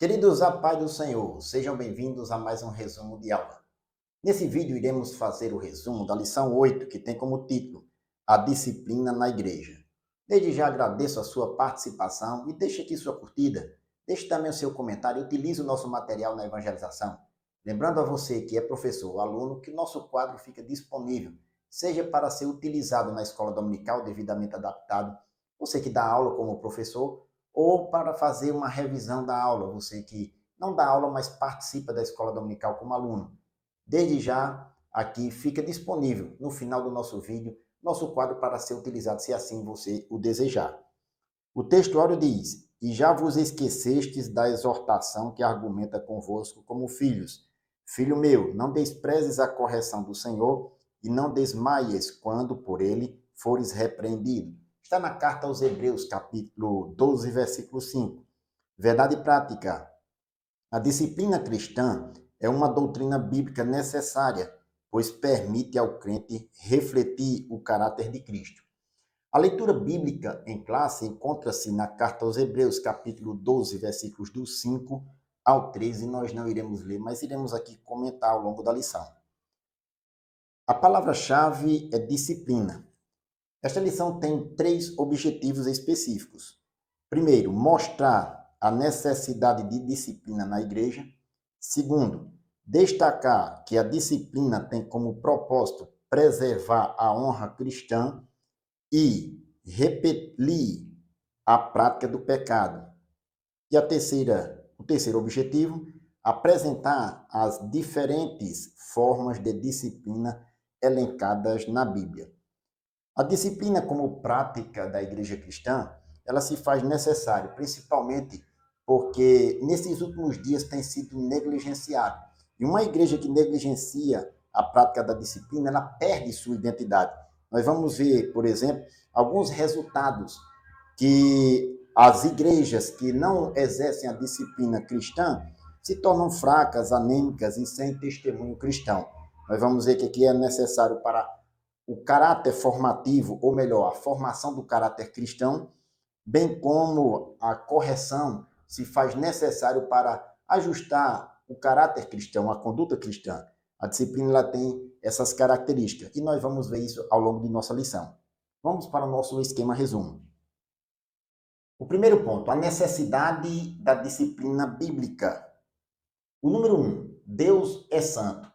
Queridos, a paz do Senhor, sejam bem-vindos a mais um resumo de aula. Nesse vídeo iremos fazer o resumo da lição 8, que tem como título A Disciplina na Igreja. Desde já agradeço a sua participação e deixe aqui sua curtida, deixe também o seu comentário e utilize o nosso material na evangelização. Lembrando a você que é professor ou aluno que o nosso quadro fica disponível, seja para ser utilizado na escola dominical devidamente adaptado, você que dá aula como professor, ou para fazer uma revisão da aula, você que não dá aula, mas participa da escola dominical como aluno. Desde já, aqui fica disponível, no final do nosso vídeo, nosso quadro para ser utilizado, se assim você o desejar. O textuário diz: E já vos esquecestes da exortação que argumenta convosco como filhos. Filho meu, não desprezes a correção do Senhor e não desmaies quando por ele fores repreendido. Está na carta aos Hebreus, capítulo 12, versículo 5. Verdade prática. A disciplina cristã é uma doutrina bíblica necessária, pois permite ao crente refletir o caráter de Cristo. A leitura bíblica em classe encontra-se na carta aos Hebreus, capítulo 12, versículos do 5 ao 13. Nós não iremos ler, mas iremos aqui comentar ao longo da lição. A palavra-chave é disciplina. Esta lição tem 3 objetivos específicos. Primeiro, mostrar a necessidade de disciplina na igreja. Segundo, destacar que a disciplina tem como propósito preservar a honra cristã e repelir a prática do pecado. E o terceiro objetivo, apresentar as diferentes formas de disciplina elencadas na Bíblia. A disciplina como prática da igreja cristã, ela se faz necessária, principalmente porque nesses últimos dias tem sido negligenciado. E uma igreja que negligencia a prática da disciplina, ela perde sua identidade. Nós vamos ver, por exemplo, alguns resultados que as igrejas que não exercem a disciplina cristã se tornam fracas, anêmicas e sem testemunho cristão. Nós vamos ver que aqui é necessário para o caráter formativo, ou melhor, a formação do caráter cristão, bem como a correção se faz necessário para ajustar o caráter cristão, a conduta cristã. A disciplina ela tem essas características e nós vamos ver isso ao longo de nossa lição. Vamos para o nosso esquema resumo. O primeiro ponto, a necessidade da disciplina bíblica. O número 1, Deus é santo.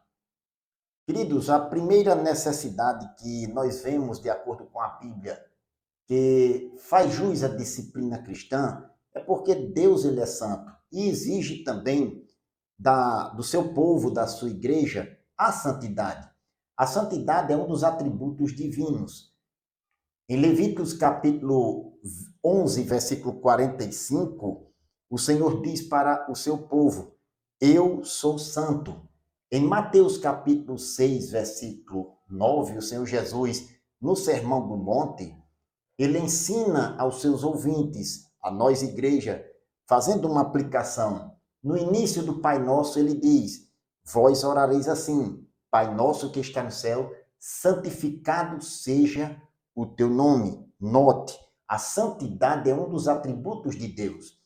Queridos, a primeira necessidade que nós vemos de acordo com a Bíblia, que faz jus à disciplina cristã, é porque Deus ele é santo e exige também do seu povo, da sua igreja, a santidade. A santidade é um dos atributos divinos. Em Levíticos capítulo 11, versículo 45, o Senhor diz para o seu povo: Eu sou santo. Em Mateus capítulo 6, versículo 9, o Senhor Jesus, no Sermão do Monte, ele ensina aos seus ouvintes, a nós igreja, fazendo uma aplicação. No início do Pai Nosso, ele diz: Vós orareis assim: Pai nosso que está no céu, santificado seja o teu nome. Note, a santidade é um dos atributos de Deus.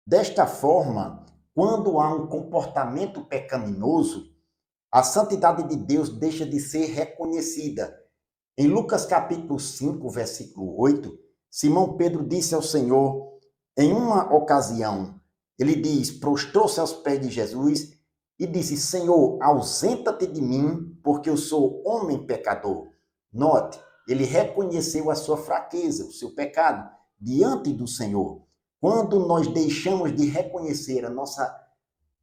Desta forma, quando há um comportamento pecaminoso, a santidade de Deus deixa de ser reconhecida. Em Lucas capítulo 5, versículo 8, Simão Pedro disse ao Senhor, em uma ocasião, ele diz, prostrou-se aos pés de Jesus e disse: Senhor, ausenta-te de mim, porque eu sou homem pecador. Note, ele reconheceu a sua fraqueza, o seu pecado, diante do Senhor. Quando nós deixamos de reconhecer a nossa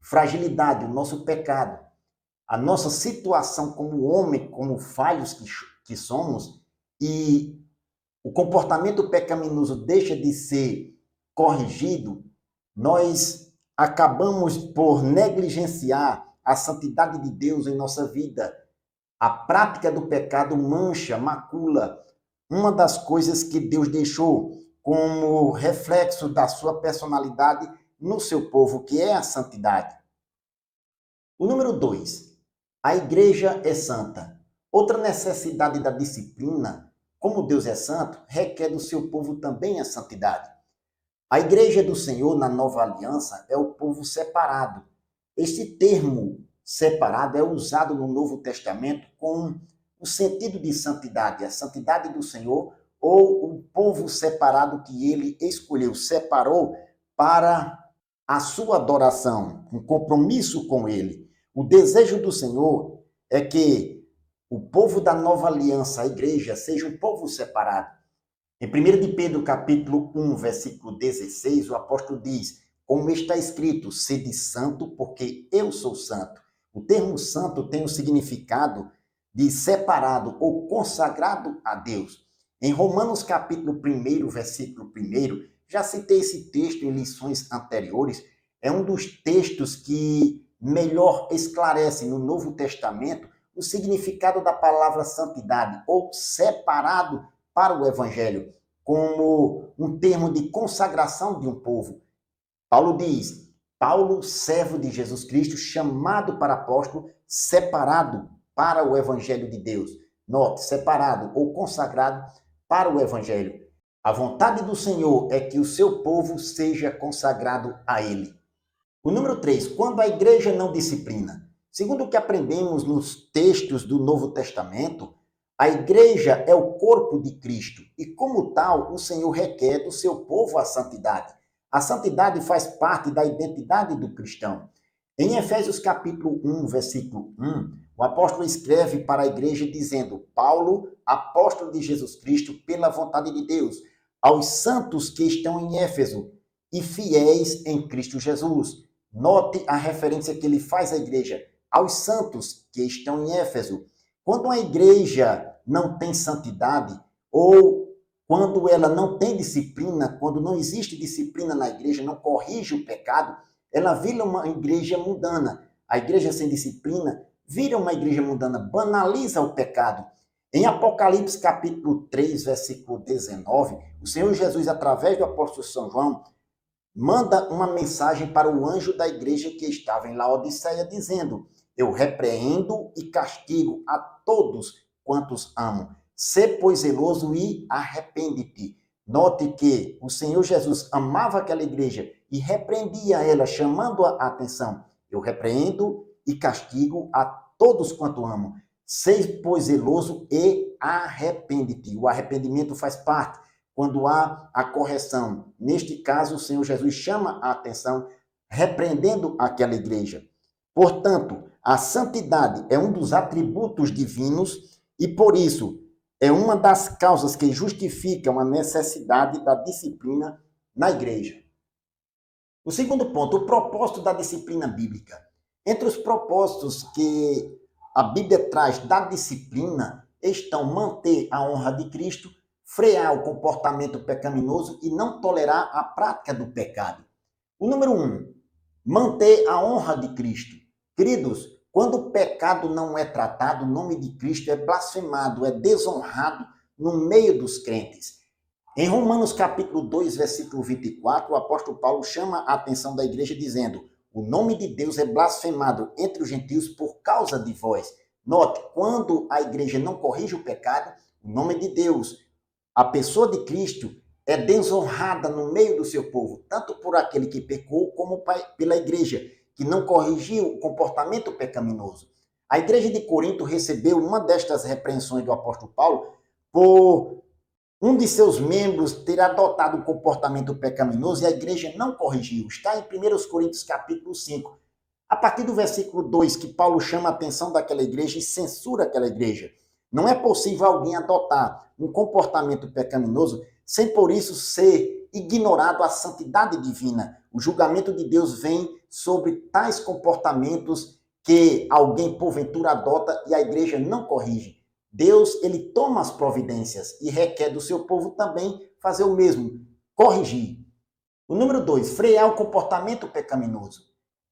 fragilidade, o nosso pecado, a nossa situação como homem, como falhos que somos, e o comportamento pecaminoso deixa de ser corrigido, nós acabamos por negligenciar a santidade de Deus em nossa vida. A prática do pecado mancha, macula uma das coisas que Deus deixou como reflexo da sua personalidade no seu povo, que é a santidade. O número 2, a igreja é santa. Outra necessidade da disciplina, como Deus é santo, requer do seu povo também a santidade. A igreja do Senhor na nova aliança é o povo separado. Este termo separado é usado no Novo Testamento com o sentido de santidade, a santidade do Senhor, ou o povo separado que ele escolheu, separou para a sua adoração, um compromisso com ele. O desejo do Senhor é que o povo da nova aliança, a igreja, seja um povo separado. Em 1 de Pedro, capítulo 1, versículo 16, o apóstolo diz: como está escrito, sede santo, porque eu sou santo. O termo santo tem o significado de separado ou consagrado a Deus. Em Romanos, capítulo 1, versículo 1, já citei esse texto em lições anteriores, é um dos textos que melhor esclarece no Novo Testamento o significado da palavra santidade, ou separado para o Evangelho, como um termo de consagração de um povo. Paulo diz: Paulo, servo de Jesus Cristo, chamado para apóstolo, separado para o Evangelho de Deus. Note, separado ou consagrado para o Evangelho. A vontade do Senhor é que o seu povo seja consagrado a Ele. O número 3, quando a igreja não disciplina. Segundo o que aprendemos nos textos do Novo Testamento, a igreja é o corpo de Cristo e, como tal, o Senhor requer do seu povo a santidade. A santidade faz parte da identidade do cristão. Em Efésios capítulo 1, versículo 1, o apóstolo escreve para a igreja dizendo: Paulo, apóstolo de Jesus Cristo, pela vontade de Deus, aos santos que estão em Éfeso e fiéis em Cristo Jesus. Note a referência que ele faz à igreja, aos santos que estão em Éfeso. Quando a igreja não tem santidade, ou quando ela não tem disciplina, quando não existe disciplina na igreja, não corrige o pecado, ela vira uma igreja mundana. A igreja sem disciplina vira uma igreja mundana, banaliza o pecado. Em Apocalipse capítulo 3, versículo 19, o Senhor Jesus, através do apóstolo São João, manda uma mensagem para o anjo da igreja que estava em Laodiceia, dizendo: eu repreendo e castigo a todos quantos amo. Sê, pois, zeloso e arrepende-te. Note que o Senhor Jesus amava aquela igreja e repreendia ela, chamando a atenção. Eu repreendo e castigo a todos quanto amo. Sê, pois, zeloso e arrepende-te. O arrependimento faz parte quando há a correção. Neste caso, o Senhor Jesus chama a atenção, repreendendo aquela igreja. Portanto, a santidade é um dos atributos divinos e, por isso, é uma das causas que justificam a necessidade da disciplina na igreja. O segundo ponto, o propósito da disciplina bíblica. Entre os propósitos que a Bíblia traz da disciplina estão manter a honra de Cristo, frear o comportamento pecaminoso e não tolerar a prática do pecado. O número 1, manter a honra de Cristo. Queridos, quando o pecado não é tratado, o nome de Cristo é blasfemado, é desonrado no meio dos crentes. Em Romanos capítulo 2, versículo 24, o apóstolo Paulo chama a atenção da igreja dizendo: o nome de Deus é blasfemado entre os gentios por causa de vós. Note, quando a igreja não corrige o pecado, o nome de Deus, a pessoa de Cristo, é desonrada no meio do seu povo, tanto por aquele que pecou, como pela igreja, que não corrigiu o comportamento pecaminoso. A igreja de Corinto recebeu uma destas repreensões do apóstolo Paulo por um de seus membros ter adotado um comportamento pecaminoso e a igreja não corrigiu. Está em 1 Coríntios capítulo 5. A partir do versículo 2, que Paulo chama a atenção daquela igreja e censura aquela igreja. Não é possível alguém adotar um comportamento pecaminoso sem por isso ser ignorado a santidade divina. O julgamento de Deus vem sobre tais comportamentos que alguém porventura adota e a igreja não corrige. Deus, ele toma as providências e requer do seu povo também fazer o mesmo, corrigir. O número 2, frear o comportamento pecaminoso.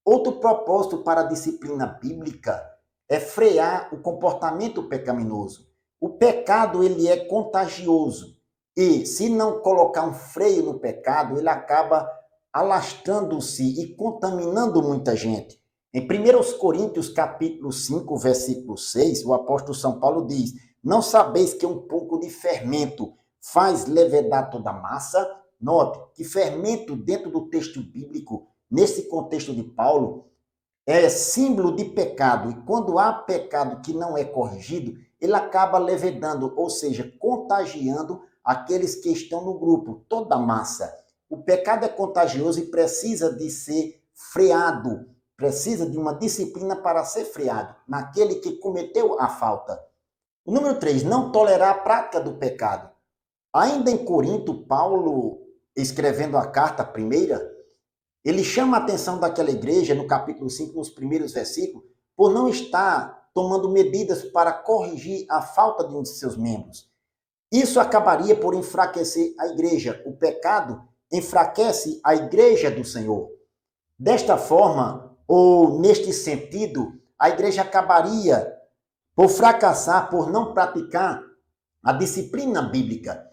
Outro propósito para a disciplina bíblica é frear o comportamento pecaminoso. O pecado, ele é contagioso e se não colocar um freio no pecado, ele acaba alastrando-se e contaminando muita gente. Em 1 Coríntios capítulo 5, versículo 6, o apóstolo São Paulo diz: não sabeis que um pouco de fermento faz levedar toda a massa? Note que fermento dentro do texto bíblico, nesse contexto de Paulo, é símbolo de pecado. E quando há pecado que não é corrigido, ele acaba levedando, ou seja, contagiando aqueles que estão no grupo, toda a massa. O pecado é contagioso e precisa de ser freado, precisa de uma disciplina para ser freado, naquele que cometeu a falta. O número 3, não tolerar a prática do pecado. Ainda em Corinto, Paulo, escrevendo a carta primeira, ele chama a atenção daquela igreja, no capítulo 5, nos primeiros versículos, por não estar tomando medidas para corrigir a falta de um de seus membros. Isso acabaria por enfraquecer a igreja. O pecado enfraquece a igreja do Senhor. Desta forma, ou neste sentido, a igreja acabaria por fracassar, por não praticar a disciplina bíblica.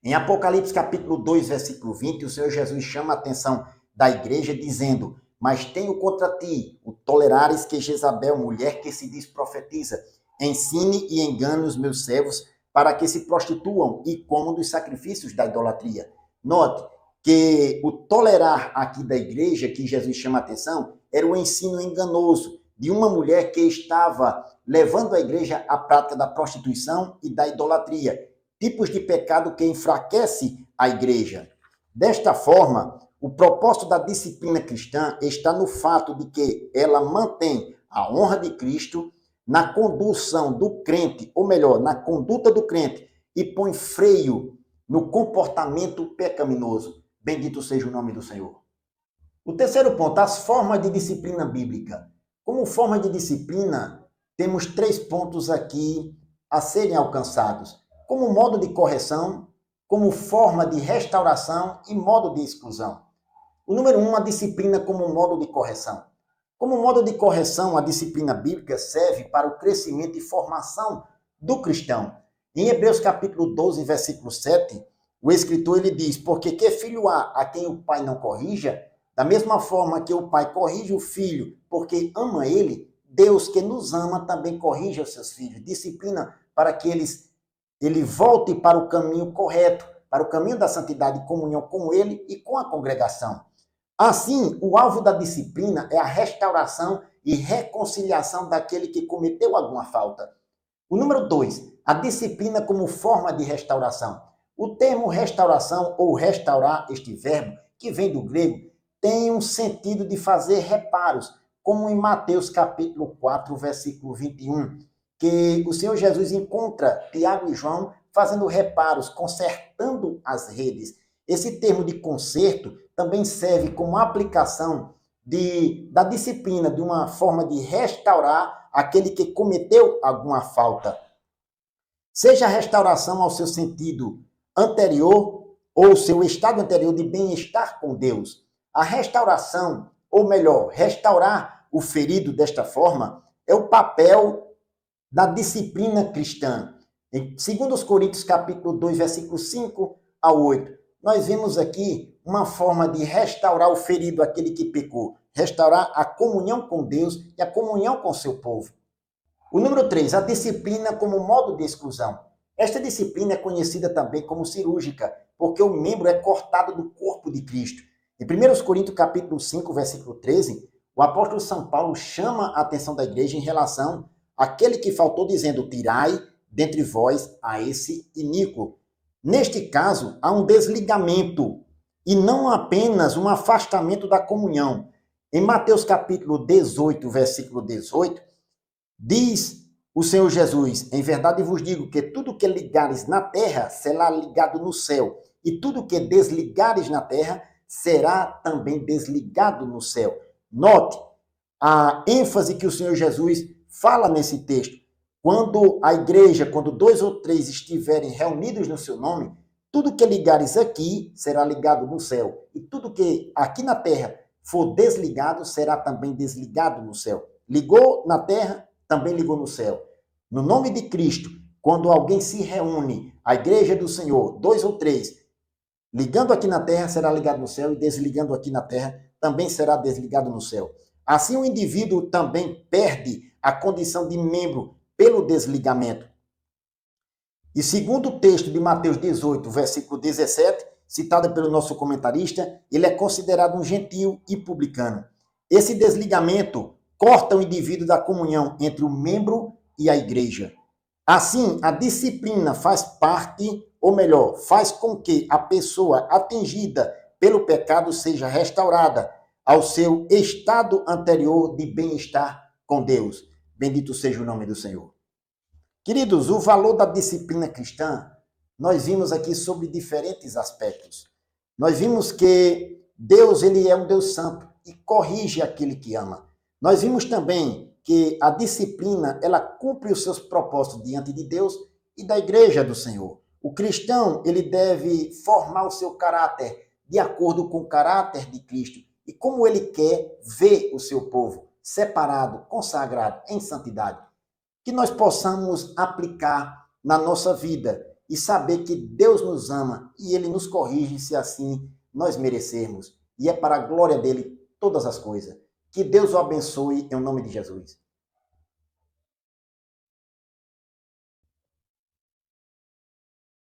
Em Apocalipse capítulo 2, versículo 20, o Senhor Jesus chama a atenção da igreja dizendo: mas tenho contra ti o tolerares que Jezabel, mulher que se diz profetiza, ensine e engane os meus servos para que se prostituam e comam dos sacrifícios da idolatria. Note que o tolerar aqui da igreja, que Jesus chama a atenção, era o ensino enganoso de uma mulher que estava levando a igreja à prática da prostituição e da idolatria, tipos de pecado que enfraquece a igreja. Desta forma, o propósito da disciplina cristã está no fato de que ela mantém a honra de Cristo na condução do crente, ou melhor, na conduta do crente, e põe freio no comportamento pecaminoso. Bendito seja o nome do Senhor. O terceiro ponto, as formas de disciplina bíblica. Como forma de disciplina, temos 3 pontos aqui a serem alcançados. Como modo de correção, como forma de restauração e modo de exclusão. O número 1, a disciplina como modo de correção. Como modo de correção, a disciplina bíblica serve para o crescimento e formação do cristão. Em Hebreus capítulo 12, versículo 7, o escritor ele diz: porque que filho há a quem o pai não corrija? Da mesma forma que o pai corrige o filho porque ama ele, Deus que nos ama também corrige os seus filhos. Disciplina para que ele volte para o caminho correto, para o caminho da santidade e comunhão com ele e com a congregação. Assim, o alvo da disciplina é a restauração e reconciliação daquele que cometeu alguma falta. O número 2, a disciplina como forma de restauração. O termo restauração ou restaurar, este verbo, que vem do grego, tem um sentido de fazer reparos, como em Mateus capítulo 4, versículo 21, que o Senhor Jesus encontra Tiago e João fazendo reparos, consertando as redes. Esse termo de conserto também serve como aplicação da disciplina, de uma forma de restaurar aquele que cometeu alguma falta. Seja a restauração ao seu sentido anterior ou seu estado anterior de bem-estar com Deus. A restauração, ou melhor, restaurar o ferido desta forma, é o papel da disciplina cristã. Em 2 Coríntios capítulo 2, versículos 5 a 8, nós vemos aqui uma forma de restaurar o ferido, aquele que pecou, restaurar a comunhão com Deus e a comunhão com seu povo. O número 3, a disciplina como modo de exclusão. Esta disciplina é conhecida também como cirúrgica, porque o membro é cortado do corpo de Cristo. Em 1 Coríntios capítulo 5, versículo 13, o apóstolo São Paulo chama a atenção da igreja em relação àquele que faltou, dizendo: tirai dentre vós a esse iníquo. Neste caso, há um desligamento e não apenas um afastamento da comunhão. Em Mateus capítulo 18, versículo 18, diz o Senhor Jesus: em verdade vos digo que tudo que ligares na terra será ligado no céu, e tudo que desligares na terra será também desligado no céu. Note a ênfase que o Senhor Jesus fala nesse texto. Quando a igreja, quando 2 ou 3 estiverem reunidos no seu nome, tudo que ligares aqui será ligado no céu. E tudo que aqui na terra for desligado será também desligado no céu. Ligou na terra, também ligou no céu. No nome de Cristo, quando alguém se reúne, a igreja do Senhor, 2 ou 3, ligando aqui na terra será ligado no céu, e desligando aqui na terra também será desligado no céu. Assim o indivíduo também perde a condição de membro pelo desligamento. E segundo o texto de Mateus 18, versículo 17, citada pelo nosso comentarista, ele é considerado um gentio e publicano. Esse desligamento corta o indivíduo da comunhão entre o membro e a igreja. Assim, a disciplina faz parte, ou melhor, faz com que a pessoa atingida pelo pecado seja restaurada ao seu estado anterior de bem-estar com Deus. Bendito seja o nome do Senhor. Queridos, o valor da disciplina cristã, nós vimos aqui sobre diferentes aspectos. Nós vimos que Deus, ele é um Deus santo e corrige aquele que ama. Nós vimos também que a disciplina, ela cumpre os seus propósitos diante de Deus e da igreja do Senhor. O cristão, ele deve formar o seu caráter de acordo com o caráter de Cristo e como ele quer ver o seu povo separado, consagrado em santidade. Que nós possamos aplicar na nossa vida e saber que Deus nos ama e Ele nos corrige se assim nós merecermos. E é para a glória dele todas as coisas. Que Deus o abençoe em nome de Jesus.